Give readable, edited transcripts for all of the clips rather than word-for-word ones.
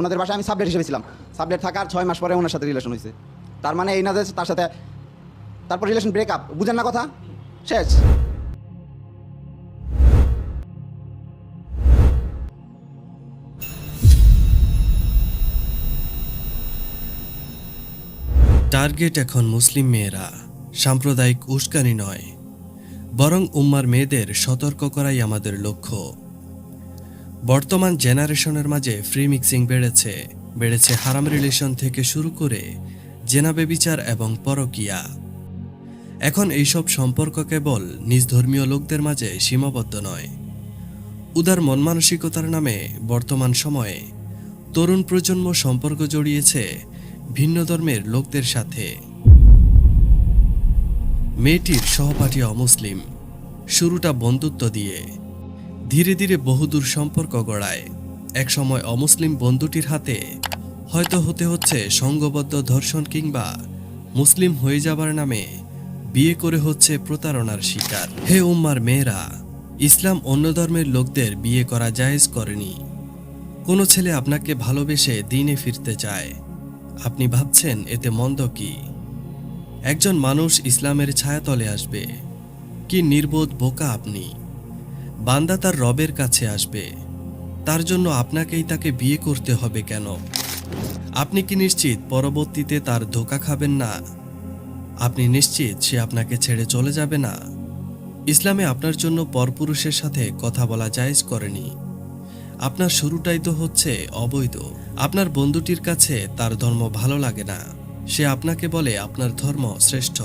ওনাদের বাসায় আমি সাবলেট হিসেবে ছিলাম। সাবলেট থাকার 6 মাস পরে ওনার সাথে রিলেশন হয়েছে। তার মানে এই না যে তার সাথে তারপর রিলেশন ব্রেকআপ, বুঝেন না কথা, শেষ। টার্গেট এখন মুসলিম মেয়েরা, সাম্প্রদায়িক উস্কানি নয়, বরং উম্মার মেয়েদের সতর্ক করাই আমাদের লক্ষ্য। বর্তমান জেনারেশনের মাঝে ফ্রি মিক্সিং বেড়েছে হারাম রিলেশন থেকে শুরু করে জেনা বেবিচার এবং পরকীয়া। এখন এইসব সম্পর্ক কেবল নিজ ধর্মীয় লোকদের মাঝে সীমাবদ্ধ নয়, উদার মন মানসিকতার নামে বর্তমান সময়ে তরুণ প্রজন্ম সম্পর্ক জড়িয়েছে ভিন্ন ধর্মের লোকদের সাথে। মেয়েটির সহপাঠী অমুসলিম, শুরুটা বন্ধুত্ব দিয়ে, ধীরে ধীরে বহুদূর সম্পর্ক গড়ায়। একসময় অমুসলিম বন্ধুটির হাতে হয়তো হতে হচ্ছে সংঘবদ্ধ ধর্ষণ কিংবা মুসলিম হয়ে যাবার নামে বিয়ে করে হচ্ছে প্রতারণার শিকার। হে উম্মার মেয়েরা, ইসলাম অন্য ধর্মের লোকদের বিয়ে করা জায়েজ করেনি। কোনো ছেলে আপনাকে ভালোবেসে দিনে ফিরতে চায়, আপনি ভাবছেন এতে মন্দ কি? একজন মানুষ ইসলামের ছায়াতলে আসবে, কি নির্বোধ বোকা আপনি! বান্দা তার রবের কাছে আসবে, তার জন্য আপনাকেই তাকে বিয়ে করতে হবে কেন? আপনি কি নিশ্চিত পরবর্তীতে তার ধোঁকা খাবেন না? আপনি নিশ্চিত সে আপনাকে ছেড়ে চলে যাবে না? ইসলামে আপনার জন্য পরপুরুষের সাথে কথা বলা জায়েজ করেনি। আপনার শুরুটাই তো হচ্ছে অবৈধ। আপনার বন্ধুটির কাছে তার ধর্ম ভালো লাগে না, সে আপনাকে বলে আপনার ধর্ম শ্রেষ্ঠ।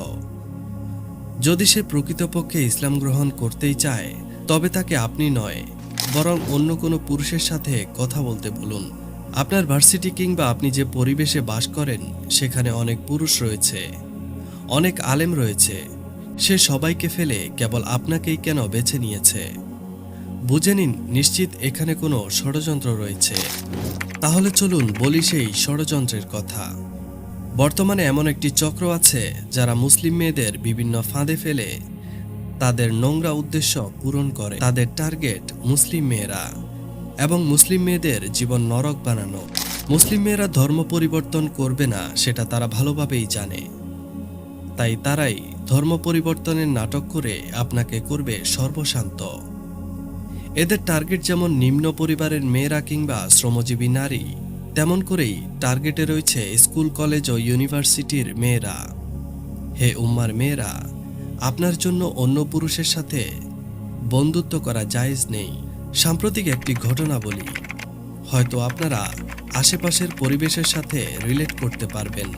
যদি সে প্রকৃতপক্ষে ইসলাম গ্রহণ করতেই চায়, তবে তাকে আপনি নয়, বরং অন্য কোনো পুরুষের সাথে কথা বলতে বলুন। আপনার ভার্সিটি কিংবা আপনি যে পরিবেশে বাস করেন, সেখানে অনেক পুরুষ রয়েছে, অনেক আলেম রয়েছে। সে সবাইকে ফেলে কেবল আপনাকেই কেন বেছে নিয়েছে? বুঝে নিন, নিশ্চিত এখানে কোনো ষড়যন্ত্র রয়েছে। তাহলে চলুন বলি সেই ষড়যন্ত্রের কথা। বর্তমানে এমন একটি চক্র আছে যারা মুসলিম মেয়েদের বিভিন্ন ফাঁদে ফেলে তাদের নোংরা উদ্দেশ্য পূরণ করে। তাদের টার্গেট মুসলিম মেয়েরা এবং মুসলিম মেয়েদের জীবন নরক বানানো। মুসলিম মেয়েরা ধর্ম পরিবর্তন করবে না, সেটা তারা ভালোভাবেই জানে। তাই তারাই ধর্ম পরিবর্তনের নাটক করে আপনাকে করবে সর্বশান্ত। এদের টার্গেট যেমন নিম্ন পরিবারের মেয়েরা কিংবা শ্রমজীবী নারী, তেমন করেই টার্গেটে রয়েছে স্কুল, কলেজ ও ইউনিভার্সিটির মেয়েরা। হে উম্মার মেয়েরা, আপনার জন্য অন্য পুরুষের সাথে বন্ধুত্ব করা জায়েজ নেই। সাম্প্রতিক একটি ঘটনা বলি, হয়তো আপনারা আশেপাশের পরিবেশের সাথে রিলেট করতে পারবেন।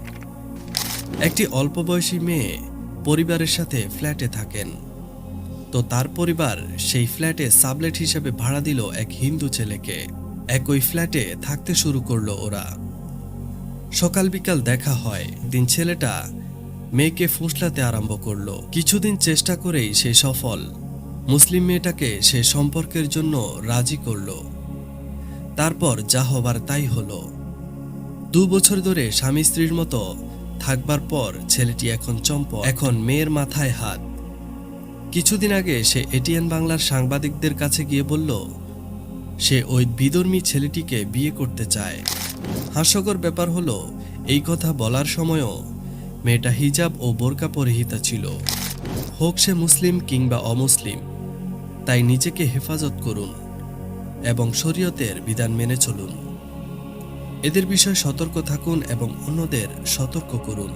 একটি অল্প বয়সী মেয়ে পরিবারের সাথে ফ্ল্যাটে থাকেন, তো তার পরিবার সেই ফ্ল্যাটে সাবলেট হিসেবে ভাড়া দিল এক হিন্দু ছেলেকে। একই ফ্ল্যাটে থাকতে শুরু করলো ওরা। সকাল বিকাল দেখা হয়। দিন ছেলেটা মেয়েকে ফুসলাতে আরম্ভ করলো। কিছুদিন চেষ্টা করেই সে সফল। মুসলিম মেয়েটাকে সে সম্পর্কের জন্য রাজি করলো। তারপর যা হবার তাই হলো। 2 বছর ধরে স্বামী স্ত্রীর মতো থাকবার পর ছেলেটি এখন চম্পট, এখন মেয়ের মাথায় হাত। কিছুদিন আগে সে এটিএন বাংলার সাংবাদিকদের কাছে গিয়ে বলল সে ওই বিধর্মী ছেলেটিকে বিয়ে করতে চায়। হাস্যকর ব্যাপার হলো, এই কথা বলার সময়ও মেয়েটা হিজাব ও বোরকা পরিহিতা ছিল। হোক সে মুসলিম কিংবা অমুসলিম, তাই নিজেকে হেফাজত করুন এবং শরীয়তের বিধান মেনে চলুন। এদের বিষয়ে সতর্ক থাকুন এবং অন্যদের সতর্ক করুন।